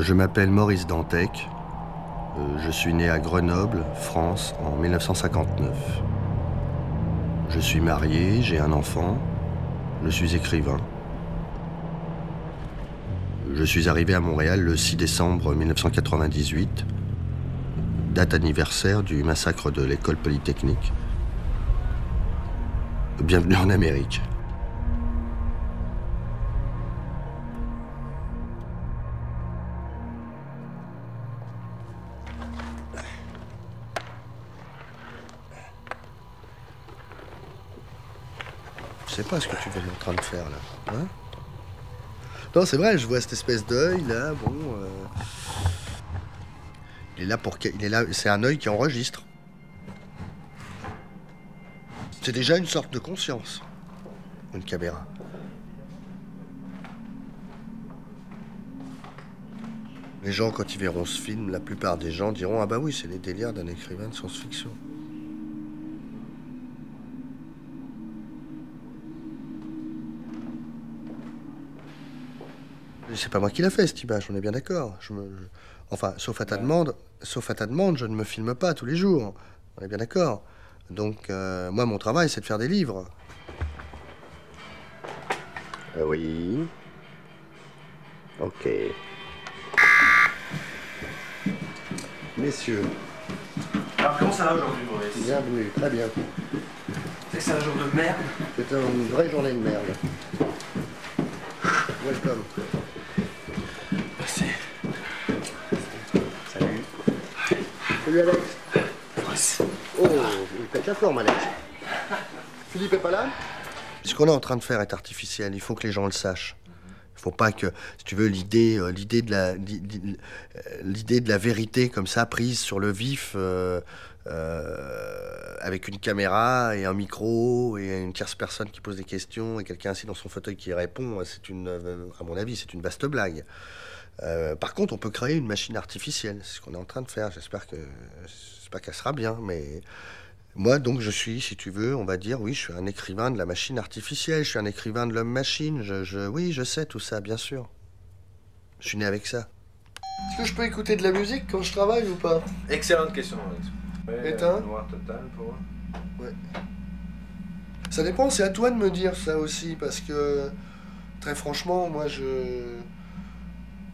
Je m'appelle Maurice Dantec. Je suis né à Grenoble, France, en 1959. Je suis marié, j'ai un enfant, je suis écrivain. Je suis arrivé à Montréal le 6 décembre 1998, date anniversaire du massacre de l'école polytechnique. Bienvenue en Amérique. Je sais pas ce que tu es en train de faire là. Hein? Non, c'est vrai, je vois cette espèce d'œil là, bon. Il est là pour. Il est là. C'est un œil qui enregistre. C'est déjà une sorte de conscience, une caméra. Les gens, quand ils verront ce film, la plupart des gens diront: ah bah oui, c'est les délires d'un écrivain de science-fiction. C'est pas moi qui l'a fait, cette image, on est bien d'accord. Enfin, sauf à ta demande, je ne me filme pas tous les jours. On est bien d'accord. Donc, moi, mon travail, c'est de faire des livres. Oui. Ok. Messieurs. Alors, comment ça va aujourd'hui, Maurice? Bienvenue, très bien. C'est que c'est un jour de merde. C'est une vraie journée de merde. Welcome. Merci. Salut. Salut, Alex. Maurice. Oh, il pète la forme, Alex. Philippe est pas là? Ce qu'on est en train de faire est artificiel. Il faut que les gens le sachent. Il faut pas que, si tu veux, l'idée de la vérité comme ça, prise sur le vif, avec une caméra et un micro et une tierce personne qui pose des questions et quelqu'un assis dans son fauteuil qui répond, à mon avis, c'est une vaste blague. Par contre, on peut créer une machine artificielle. C'est ce qu'on est en train de faire. J'espère qu'elle sera bien, mais moi, donc, je suis, si tu veux, on va dire, oui, je suis un écrivain de la machine artificielle, je suis un écrivain de l'homme-machine, oui, je sais tout ça, bien sûr. Je suis né avec ça. Est-ce que je peux écouter de la musique quand je travaille ou pas? Excellente question, Maurice. Ouais, Éteint? noir total pour moi. Ouais. Ça dépend, c'est à toi de me dire ça aussi, parce que, très franchement, moi,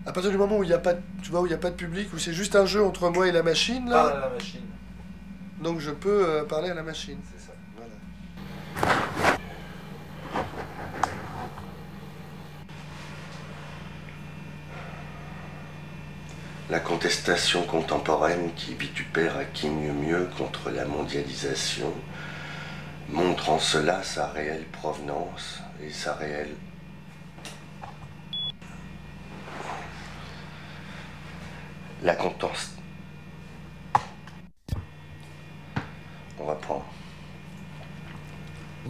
à partir du moment où il n'y a pas, tu vois, où il y a pas de public, où c'est juste un jeu entre moi et la machine, là... Parle à la machine. Donc je peux parler à la machine. C'est ça. Voilà. La contestation contemporaine qui vitupère à qui mieux contre la mondialisation montre en cela sa réelle provenance et sa réelle... La contence... On va prendre.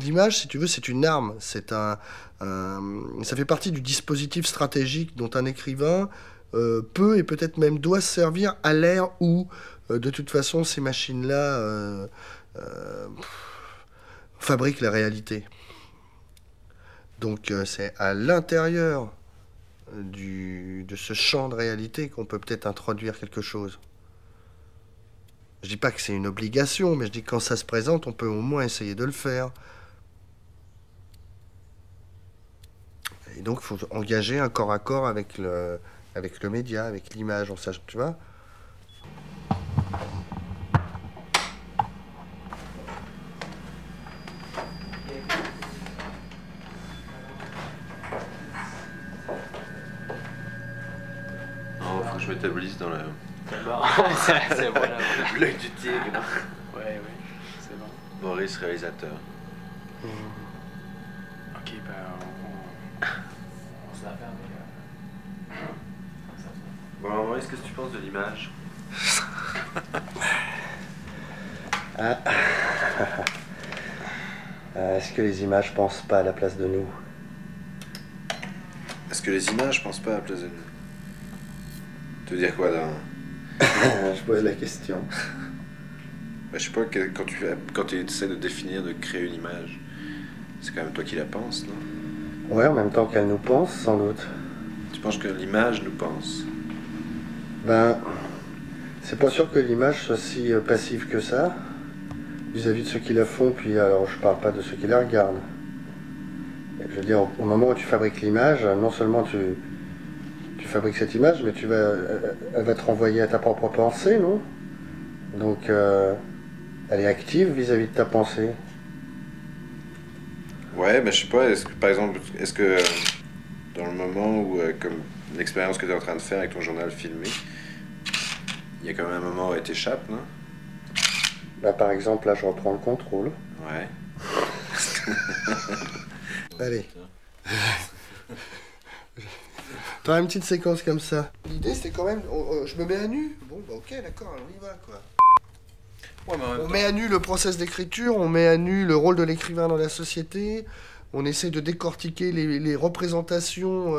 L'image, si tu veux, c'est une arme. Ça fait partie du dispositif stratégique dont un écrivain peut et peut-être même doit se servir à l'ère où, de toute façon, ces machines-là fabriquent la réalité. Donc, c'est à l'intérieur de ce champ de réalité qu'on peut peut-être introduire quelque chose. Je dis pas que c'est une obligation, mais je dis que quand ça se présente, on peut au moins essayer de le faire. Et donc, il faut engager un corps à corps avec le média, avec l'image, tu vois. Non, faut que je m'établisse dans la... C'est bon, là. L'œil du tigre. Ouais, c'est bon. Maurice, réalisateur. Ok, ben, on se la ferme, les gars. Bon, alors, Maurice, qu'est-ce que tu penses de l'image? Est-ce que les images pensent pas à la place de nous? Est-ce que les images pensent pas à la place de nous? Tu veux dire quoi, dans... Je pose la question. Bah, je sais pas, quand tu essaies de définir, de créer une image, c'est quand même toi qui la penses, non? Ouais, en même temps qu'elle nous pense, sans doute. Tu penses que l'image nous pense? Ben, c'est pas sûr que l'image soit si passive que ça, vis-à-vis de ceux qui la font, puis alors je parle pas de ceux qui la regardent. Je veux dire, au moment où tu fabriques l'image, non seulement tu fabriques cette image, mais elle va te renvoyer à ta propre pensée, non? Donc, elle est active vis-à-vis de ta pensée. Ouais, mais je sais pas, par exemple, est-ce que dans le moment où, comme l'expérience que tu es en train de faire avec ton journal filmé, il y a quand même un moment où elle t'échappe, non? Bah, par exemple, là, je reprends le contrôle. Ouais. Allez. T'auras une petite séquence comme ça. L'idée, c'était quand même... je me mets à nu. Bon, bah ok, d'accord, on y va, quoi. Ouais, mais en même On temps- met à nu le process d'écriture, on met à nu le rôle de l'écrivain dans la société, on essaie de décortiquer les représentations,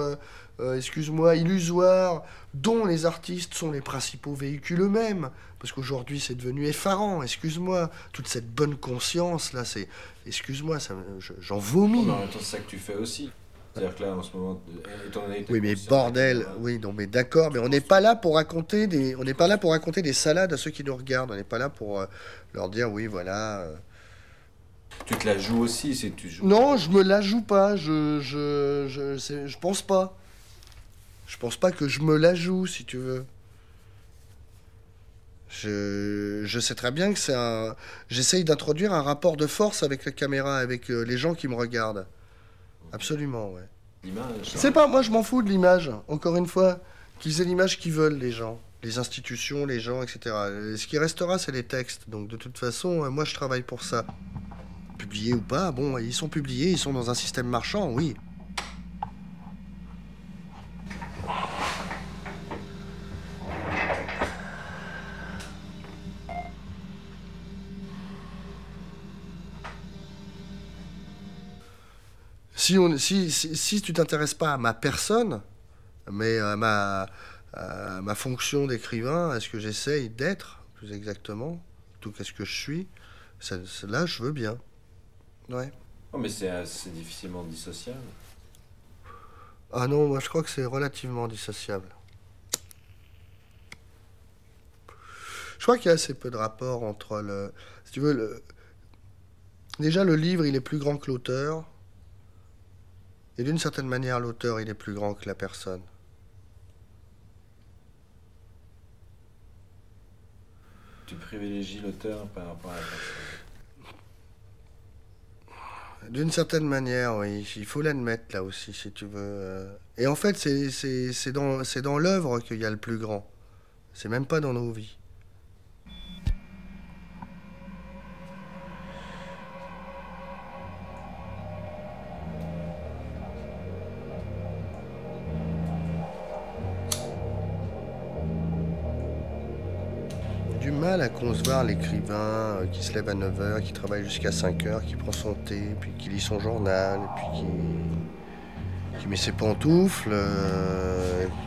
excuse-moi, illusoires, dont les artistes sont les principaux véhicules eux-mêmes. Parce qu'aujourd'hui, c'est devenu effarant, excuse-moi. Toute cette bonne conscience, là, c'est... Excuse-moi, j'en vomis. Mais en même temps, c'est ça que tu fais aussi. C'est-à-dire que là, en ce moment, étant donné que t'es Oui, mais conscient bordel, que- oui, non, mais d'accord, mais on n'est pas là pour raconter on n'est pas là pour raconter des salades à ceux qui nous regardent. On n'est pas là pour leur dire, oui, voilà... Tu te la joues aussi, c'est que tu joues. Non, je me la joue pas. Je pense pas. Je pense pas que je me la joue, si tu veux. Je sais très bien que c'est un. J'essaye d'introduire un rapport de force avec la caméra, avec les gens qui me regardent. Absolument, ouais. L'image. C'est pas. Moi, je m'en fous de l'image. Encore une fois, qu'ils aient l'image qu'ils veulent, les gens. Les institutions, les gens, etc. Ce qui restera, c'est les textes. Donc, de toute façon, moi, je travaille pour ça. Publiés ou pas, bon, ils sont publiés, ils sont dans un système marchand, oui. Si tu t'intéresses pas à ma personne, mais à ma fonction d'écrivain, à ce que j'essaye d'être, plus exactement, tout qu'à ce que je suis, là, je veux bien. Ouais. Oh, mais c'est difficilement dissociable. Ah non, moi je crois que c'est relativement dissociable. Je crois qu'il y a assez peu de rapport entre le... Si tu veux, déjà le livre, il est plus grand que l'auteur. Et d'une certaine manière, l'auteur, il est plus grand que la personne. Tu privilégies l'auteur par rapport à la personne. D'une certaine manière, oui, il faut l'admettre là aussi, si tu veux. Et en fait, c'est dans l'œuvre qu'il y a le plus grand. C'est même pas dans nos vies. J'ai du mal à concevoir l'écrivain qui se lève à 9h, qui travaille jusqu'à 5h, qui prend son thé, puis qui lit son journal, et puis qui met ses pantoufles,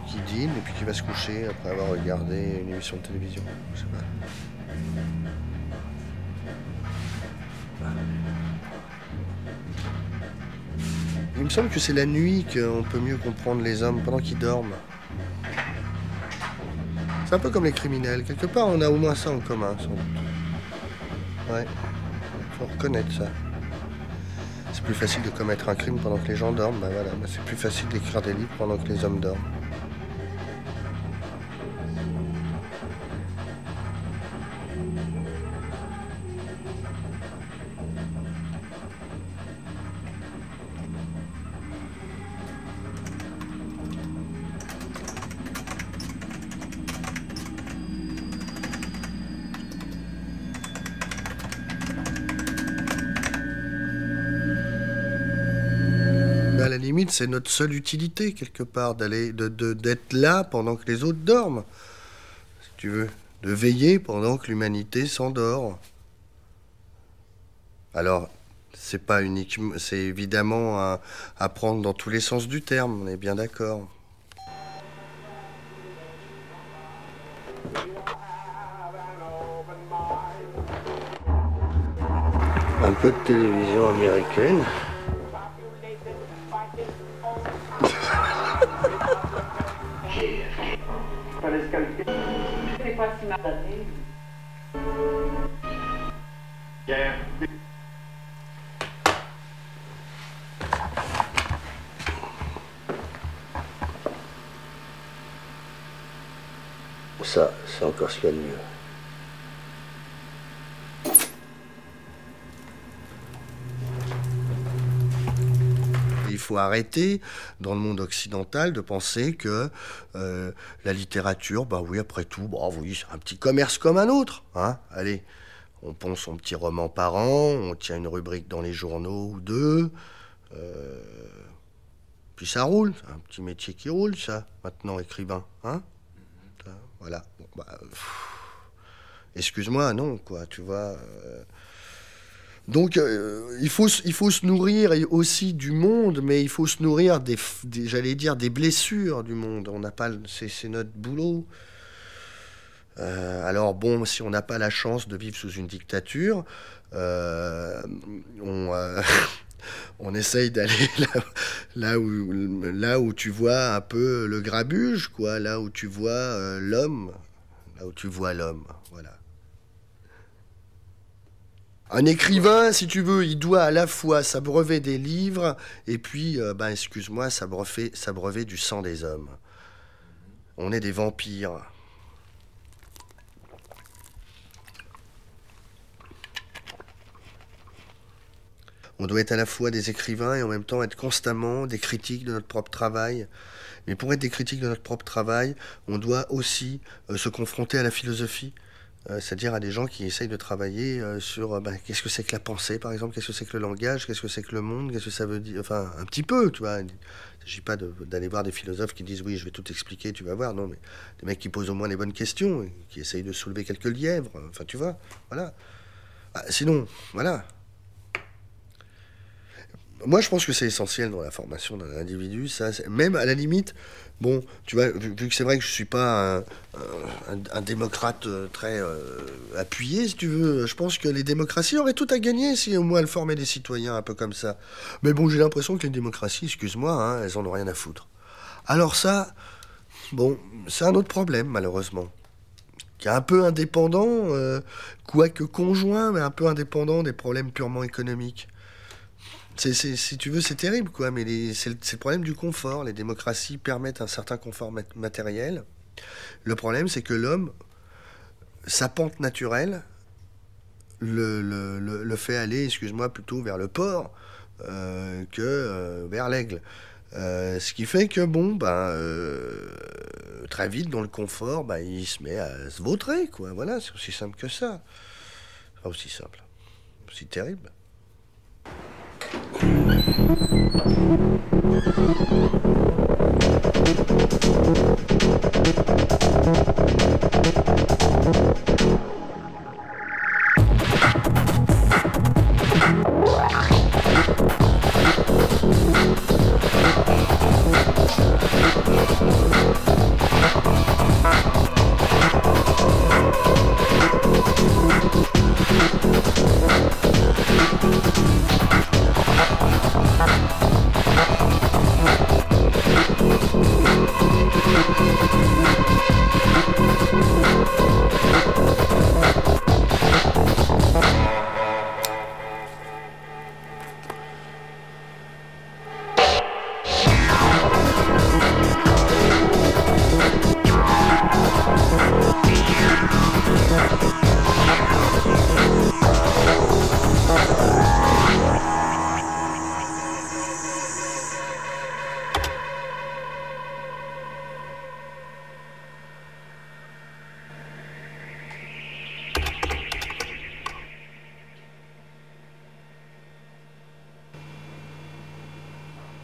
qui dîne, et puis qui va se coucher après avoir regardé une émission de télévision. Je sais pas. Il me semble que c'est la nuit qu'on peut mieux comprendre les hommes pendant qu'ils dorment. C'est un peu comme les criminels. Quelque part, on a au moins ça en commun, sans doute. Ouais, faut reconnaître ça. C'est plus facile de commettre un crime pendant que les gens dorment. Ben voilà, c'est plus facile d'écrire des livres pendant que les hommes dorment. À la limite, c'est notre seule utilité, quelque part, d'être là pendant que les autres dorment. Si tu veux, de veiller pendant que l'humanité s'endort. Alors, c'est pas uniquement, c'est évidemment à prendre dans tous les sens du terme, on est bien d'accord. Un peu de télévision américaine. Para descalificar. si mal donné. Ça, c'est encore ce qu'il y a de mieux. Il faut arrêter, dans le monde occidental, de penser que la littérature, bah oui, après tout, bah oui, c'est un petit commerce comme un autre. Hein. Allez, on pond son petit roman par an, on tient une rubrique dans les journaux ou deux, puis ça roule. C'est un petit métier qui roule, ça, maintenant, écrivain. Hein. Voilà. Bon, bah, excuse-moi, non, quoi, tu vois. Donc, il faut se nourrir aussi du monde, mais il faut se nourrir j'allais dire, des blessures du monde. On n'a pas, c'est notre boulot. Alors bon, si on n'a pas la chance de vivre sous une dictature, on essaye d'aller là où tu vois un peu le grabuge, quoi, là où tu vois l'homme, voilà. Un écrivain, si tu veux, il doit à la fois s'abreuver des livres et puis, excuse-moi, s'abreuver du sang des hommes. On est des vampires. On doit être à la fois des écrivains et en même temps être constamment des critiques de notre propre travail. Mais pour être des critiques de notre propre travail, on doit aussi se confronter à la philosophie. C'est-à-dire à des gens qui essayent de travailler sur qu'est-ce que c'est que la pensée, par exemple, qu'est-ce que c'est que le langage, qu'est-ce que c'est que le monde, qu'est-ce que ça veut dire, enfin, un petit peu, tu vois. Il ne s'agit pas d'aller voir des philosophes qui disent « oui, je vais tout expliquer, tu vas voir », non, mais des mecs qui posent au moins les bonnes questions, et qui essayent de soulever quelques lièvres, enfin, tu vois, voilà. Sinon, voilà. Moi, je pense que c'est essentiel dans la formation d'un individu, ça, même à la limite, bon, tu vois, vu que c'est vrai que je suis pas un démocrate très appuyé, si tu veux, je pense que les démocraties auraient tout à gagner si au moins elles formaient des citoyens un peu comme ça. Mais bon, j'ai l'impression que les démocraties, excuse-moi, hein, elles en ont rien à foutre. Alors ça, bon, c'est un autre problème, malheureusement, qui est un peu indépendant, quoique conjoint, mais un peu indépendant des problèmes purement économiques. Si tu veux, c'est terrible, quoi, mais c'est le problème du confort. Les démocraties permettent un certain confort matériel. Le problème, c'est que l'homme, sa pente naturelle, le fait aller, excuse-moi, plutôt vers le porc que vers l'aigle. Ce qui fait que, bon, très vite, dans le confort, il se met à se vautrer, quoi. Voilà, c'est aussi simple que ça. Pas aussi simple, aussi terrible.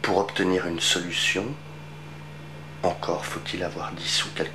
Pour obtenir une solution, encore faut-il avoir dissous quelque